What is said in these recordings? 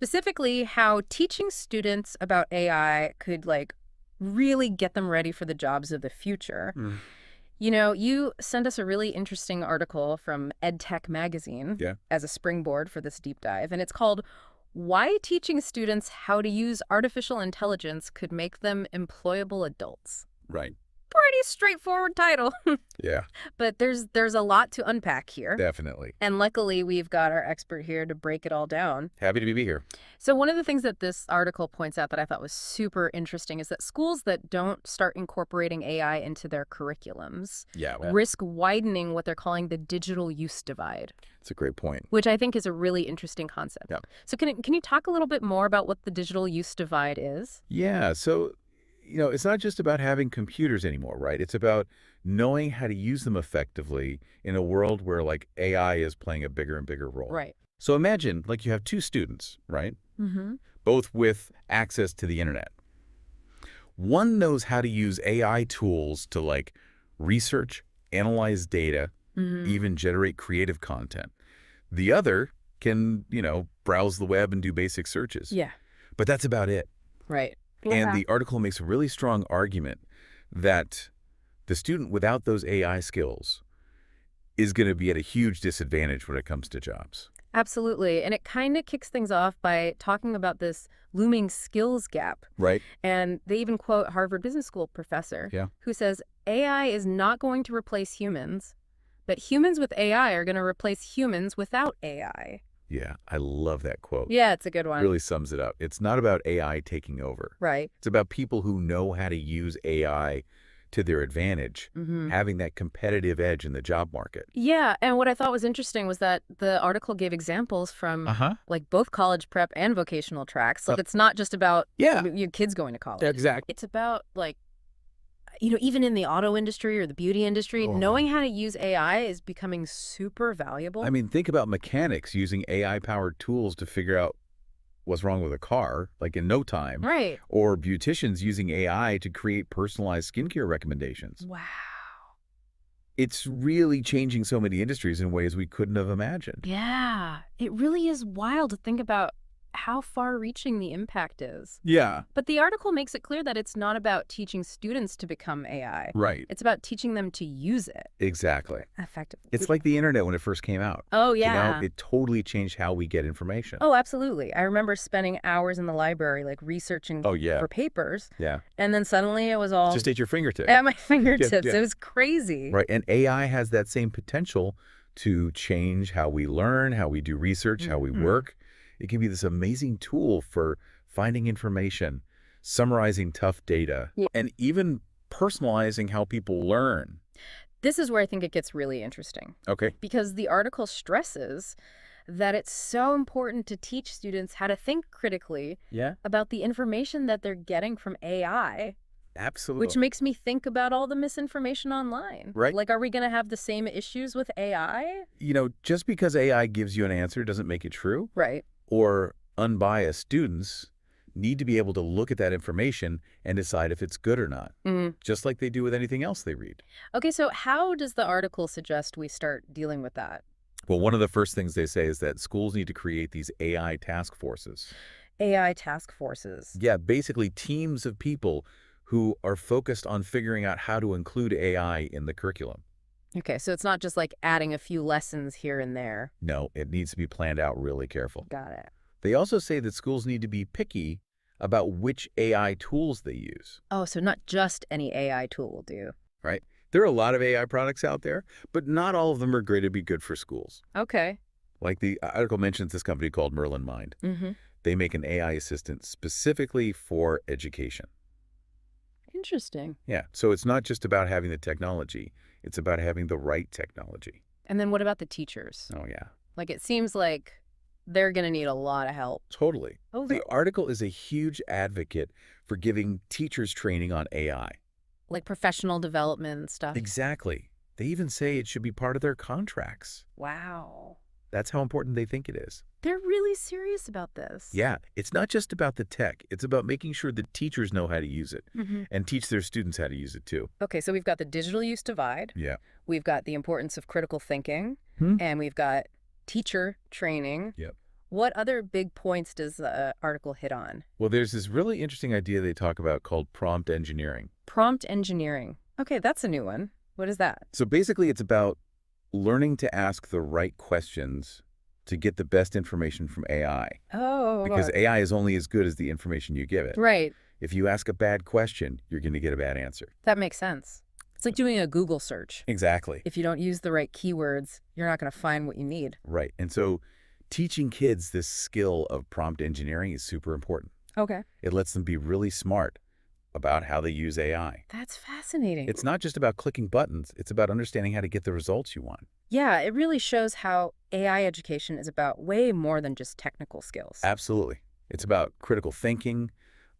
Specifically, how teaching students about AI could, like, really get them ready for the jobs of the future. Mm. You know, you sent us a really interesting article from EdTech Magazine Yeah. as a springboard for this deep dive, and it's called Why Teaching Students How to Use Artificial Intelligence Could Make Them Employable Adults. Right. Pretty straightforward title, Yeah, but there's a lot to unpack here. definitely. And luckily, we've got our expert here to break it all down. Happy to be here. So one of the things that this article points out that I thought was super interesting is that schools that don't start incorporating AI into their curriculums Yeah, well, risk widening what they're calling the digital use divide, it's a great point. which I think is a really interesting concept. Yep. So can you talk a little bit more about what the digital use divide is? Yeah, so, it's not just about having computers anymore, right? It's about knowing how to use them effectively in a world where, like, AI is playing a bigger and bigger role. Right. So imagine, like, you have two students, right? Mm-hmm. Both with access to the internet. One knows how to use AI tools to, like, research, analyze data, Mm-hmm. even generate creative content. The other can, browse the web and do basic searches. Yeah. But that's about it. Right. And the article makes a really strong argument that the student without those AI skills is going to be at a huge disadvantage when it comes to jobs. Absolutely. And it kind of kicks things off by talking about this looming skills gap. Right? And they even quote Harvard Business School professor Yeah. who says AI is not going to replace humans, but humans with AI are going to replace humans without AI. Yeah, I love that quote. Yeah, it's a good one. Really sums it up. It's not about AI taking over. Right. It's about people who know how to use AI to their advantage, Mm-hmm. having that competitive edge in the job market. Yeah, and what I thought was interesting was that the article gave examples from Uh-huh. like both college prep and vocational tracks. Like it's not just about Yeah. your kids going to college. Exactly. It's about like even in the auto industry or the beauty industry, Oh. knowing how to use AI is becoming super valuable. I mean, think about mechanics using AI-powered tools to figure out what's wrong with a car, like in no time. Right. Or beauticians using AI to create personalized skincare recommendations. Wow. It's really changing so many industries in ways we couldn't have imagined. Yeah, it really is wild to think about how far-reaching the impact is. Yeah. But the article makes it clear that it's not about teaching students to become AI. Right. It's about teaching them to use it Exactly. effectively. It's like the internet when it first came out. Oh, yeah. It totally changed how we get information. Oh, absolutely. I remember spending hours in the library, like researching Oh, yeah. for papers, Yeah. and then suddenly it was all Just at your fingertips. at my fingertips. yeah. It was crazy. Right. And AI has that same potential to change how we learn, how we do research, how we Mhm. work. It can be this amazing tool for finding information, summarizing tough data, Yeah. and even personalizing how people learn. This is where I think it gets really interesting, Okay. because the article stresses that it's so important to teach students how to think critically Yeah. about the information that they're getting from AI, Absolutely. which makes me think about all the misinformation online. Right. Like, are we going to have the same issues with AI? Just because AI gives you an answer doesn't make it true. Right. Or unbiased students need to be able to look at that information and decide if it's good or not, just like they do with anything else they read. Okay, so how does the article suggest we start dealing with that? Well, one of the first things they say is that schools need to create these AI task forces. AI task forces. Yeah, basically teams of people who are focused on figuring out how to include AI in the curriculum. Okay, so it's not just like adding a few lessons here and there. No, it needs to be planned out really careful. Got it. They also say that schools need to be picky about which AI tools they use, Oh, so not just any AI tool will do. right? There are a lot of AI products out there, but not all of them are going to be good for schools. Okay. Like the article mentions this company called Merlin Mind. Mm-hmm. They make an AI assistant specifically for education. Interesting. Yeah, so it's not just about having the technology. It's about having the right technology. And then what about the teachers? Oh, yeah. Like, it seems like they're going to need a lot of help. Totally. Oh, The article is a huge advocate for giving teachers training on AI. like professional development and stuff. Exactly. They even say it should be part of their contracts. Wow. That's how important they think it is. They're really serious about this. Yeah, it's not just about the tech. It's about making sure the teachers know how to use it Mm-hmm. and teach their students how to use it too. Okay, so we've got the digital use divide. Yeah. We've got the importance of critical thinking. Hmm? And we've got teacher training. Yep. What other big points does the article hit on? Well, there's this really interesting idea they talk about called prompt engineering. Prompt engineering. Okay, that's a new one. What is that? So basically, it's about learning to ask the right questions to get the best information from AI. Oh, Because AI is only as good as the information you give it. right. If you ask a bad question, you're going to get a bad answer. That makes sense. It's like doing a Google search. Exactly. If you don't use the right keywords, you're not going to find what you need. Right. And so teaching kids this skill of prompt engineering is super important. Okay. It lets them be really smart about how they use AI. That's fascinating. It's not just about clicking buttons. It's about understanding how to get the results you want. Yeah, it really shows how AI education is about way more than just technical skills. Absolutely. It's about critical thinking,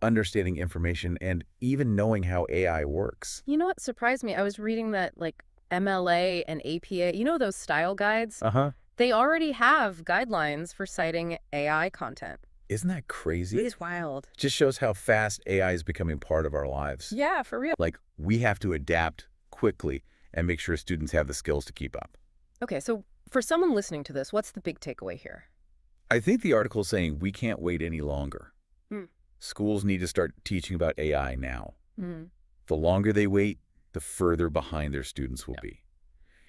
understanding information, and even knowing how AI works. You know what surprised me? I was reading that like MLA and APA, you know those style guides? Uh-huh. They already have guidelines for citing AI content. Isn't that crazy? It is wild. Just shows how fast AI is becoming part of our lives. Yeah, for real. Like, we have to adapt quickly and make sure students have the skills to keep up. Okay, so for someone listening to this, what's the big takeaway here? I think the article is saying we can't wait any longer. Hmm. Schools need to start teaching about AI now. Mm. The longer they wait, the further behind their students will be.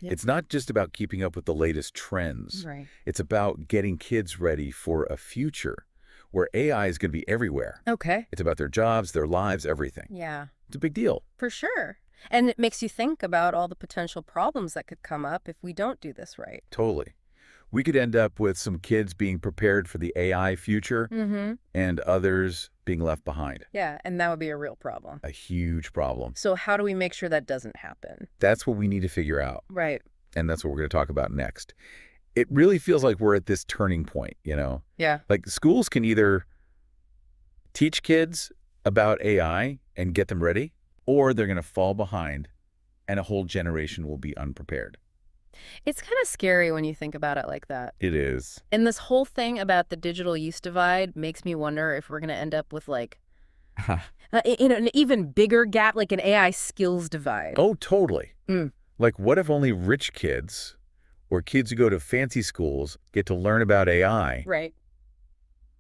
Yep. It's not just about keeping up with the latest trends. Right. It's about getting kids ready for a future where AI is going to be everywhere. Okay. It's about their jobs, their lives, everything. Yeah, It's a big deal. for sure. And it makes you think about all the potential problems that could come up if we don't do this right. Totally. We could end up with some kids being prepared for the AI future Mm-hmm. and others being left behind. Yeah, and that would be a real problem. A huge problem. So how do we make sure that doesn't happen? That's what we need to figure out. Right. And that's what we're going to talk about next. It really feels like we're at this turning point, you know? Yeah. Like schools can either teach kids about AI and get them ready, or they're going to fall behind and a whole generation will be unprepared. It's kind of scary when you think about it like that. It is. And this whole thing about the digital use divide makes me wonder if we're going to end up with like, an even bigger gap, like an AI skills divide. Oh, totally. Mm. Like, what if only rich kids or kids who go to fancy schools get to learn about AI? Right.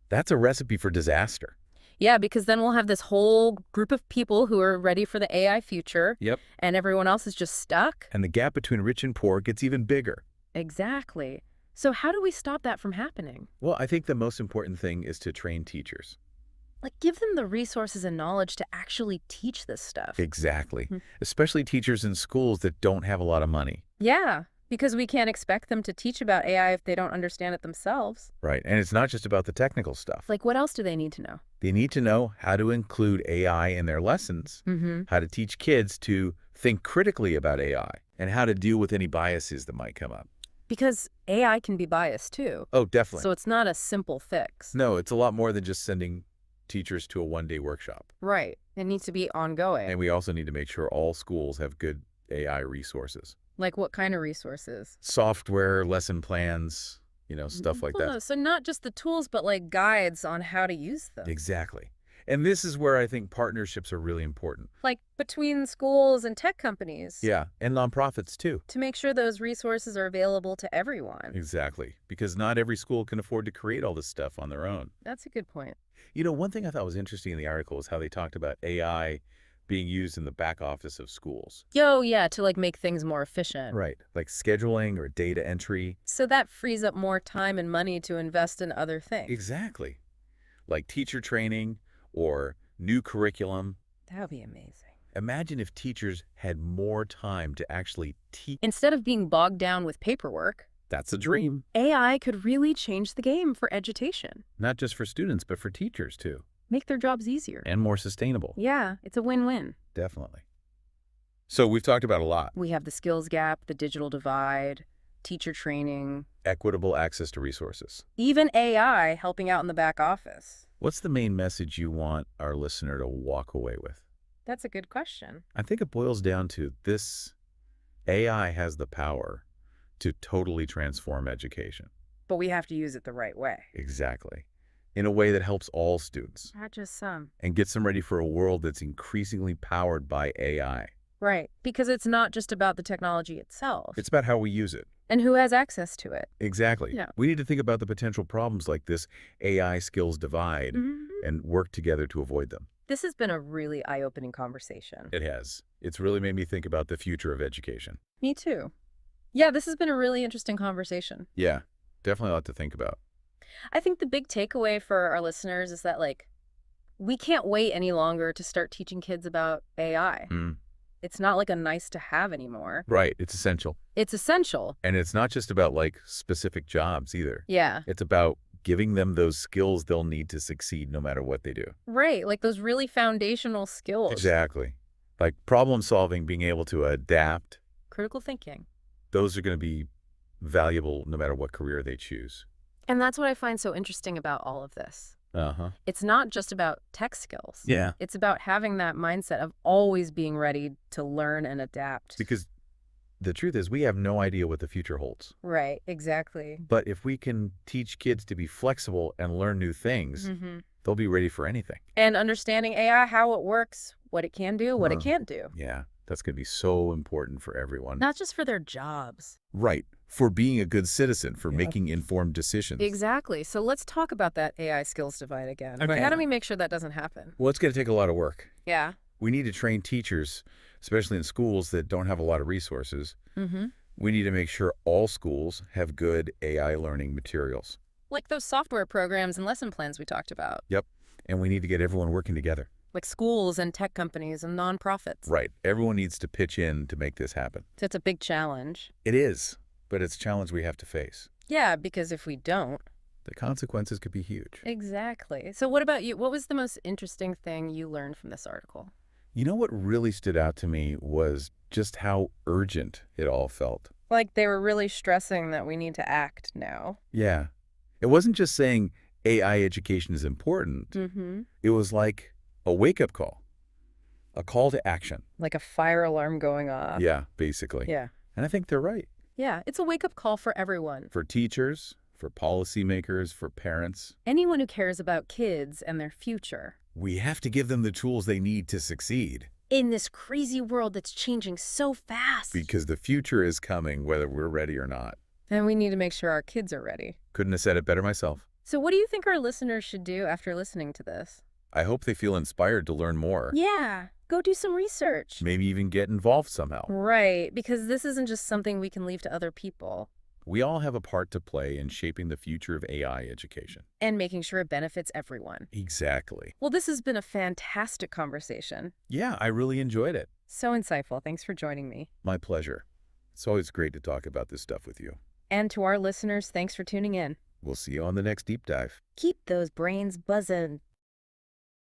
That's a recipe for disaster. Yeah, because then we'll have this whole group of people who are ready for the AI future. Yep. And everyone else is just stuck. And the gap between rich and poor gets even bigger. Exactly. So how do we stop that from happening? Well, I think the most important thing is to train teachers. Like, give them the resources and knowledge to actually teach this stuff. Exactly. Hmm. Especially teachers in schools that don't have a lot of money. Yeah, because we can't expect them to teach about AI if they don't understand it themselves. Right. And it's not just about the technical stuff. Like, what else do they need to know? They need to know how to include AI in their lessons, Mm-hmm. how to teach kids to think critically about AI, and how to deal with any biases that might come up. Because AI can be biased too. Oh, definitely. So it's not a simple fix. No, it's a lot more than just sending teachers to a one-day workshop. Right. It needs to be ongoing. And we also need to make sure all schools have good AI resources. Like what kind of resources? Software, lesson plans, stuff like that. Oh, so not just the tools, but like guides on how to use them. Exactly. And this is where I think partnerships are really important. Like between schools and tech companies. Yeah, and nonprofits too. To make sure those resources are available to everyone. Exactly. Because not every school can afford to create all this stuff on their own. That's a good point. One thing I thought was interesting in the article is how they talked about AI being used in the back office of schools. Yeah, to like make things more efficient. Right, like scheduling or data entry. So that frees up more time and money to invest in other things. Exactly. Like teacher training or new curriculum. That would be amazing. Imagine if teachers had more time to actually teach. Instead of being bogged down with paperwork, That's a dream. AI could really change the game for education. Not just for students, but for teachers too. Make their jobs easier. And more sustainable. Yeah, it's a win-win. Definitely. So we've talked about a lot. We have the skills gap, the digital divide, teacher training, Equitable access to resources. even AI helping out in the back office. What's the main message you want our listener to walk away with? That's a good question. I think it boils down to this: AI has the power to totally transform education. But we have to use it the right way. Exactly. In a way that helps all students Not just some. and gets them ready for a world that's increasingly powered by AI. Right. Because it's not just about the technology itself. It's about how we use it. And who has access to it? Exactly. Yeah. We need to think about the potential problems like this AI skills divide Mhm. and work together to avoid them. This has been a really eye-opening conversation. It has. It's really made me think about the future of education. Me too. Yeah, this has been a really interesting conversation. Yeah, definitely a lot to think about. I think the big takeaway for our listeners is that, like, we can't wait any longer to start teaching kids about AI. Mm, It's not like a nice to have anymore. right. It's essential. It's essential. And it's not just about like specific jobs either. Yeah. It's about giving them those skills they'll need to succeed no matter what they do. Right. Like those really foundational skills. Exactly. Like problem solving, being able to adapt, Critical thinking. those are going to be valuable no matter what career they choose. And that's what I find so interesting about all of this. Uh-huh. It's not just about tech skills. Yeah. It's about having that mindset of always being ready to learn and adapt. Because the truth is we have no idea what the future holds. Right, exactly. But if we can teach kids to be flexible and learn new things, they'll be ready for anything. And understanding AI, how it works, what it can do, what it can't do. Yeah, that's going to be so important for everyone. Not just for their jobs. Right. For being a good citizen, for Yeah. making informed decisions. Exactly. So let's talk about that AI skills divide again. Okay. How do we make sure that doesn't happen? Well, it's going to take a lot of work. Yeah. We need to train teachers, especially in schools that don't have a lot of resources. Mm-hmm. We need to make sure all schools have good AI learning materials. Like those software programs and lesson plans we talked about. Yep. And we need to get everyone working together. Like schools and tech companies and nonprofits. Right. Everyone needs to pitch in to make this happen. So it's a big challenge. It is, but it's a challenge we have to face. Yeah, because if we don't. The consequences could be huge. Exactly. So what about you? What was the most interesting thing you learned from this article? You know what really stood out to me was just how urgent it all felt. Like they were really stressing that we need to act now. Yeah. It wasn't just saying AI education is important. Mm-hmm. It was like a wake-up call, a call to action. Like a fire alarm going off. Yeah, basically. Yeah. And I think they're right. Yeah, it's a wake-up call for everyone. For teachers, for policymakers, for parents. Anyone who cares about kids and their future. We have to give them the tools they need to succeed. In this crazy world that's changing so fast. Because the future is coming whether we're ready or not. And we need to make sure our kids are ready. Couldn't have said it better myself. So what do you think our listeners should do after listening to this? I hope they feel inspired to learn more. Yeah, go do some research. Maybe even get involved somehow. Right, because this isn't just something we can leave to other people. We all have a part to play in shaping the future of AI education. And making sure it benefits everyone. Exactly. Well, this has been a fantastic conversation. Yeah, I really enjoyed it. So insightful. Thanks for joining me. My pleasure. It's always great to talk about this stuff with you. And to our listeners, thanks for tuning in. We'll see you on the next deep dive. Keep those brains buzzing.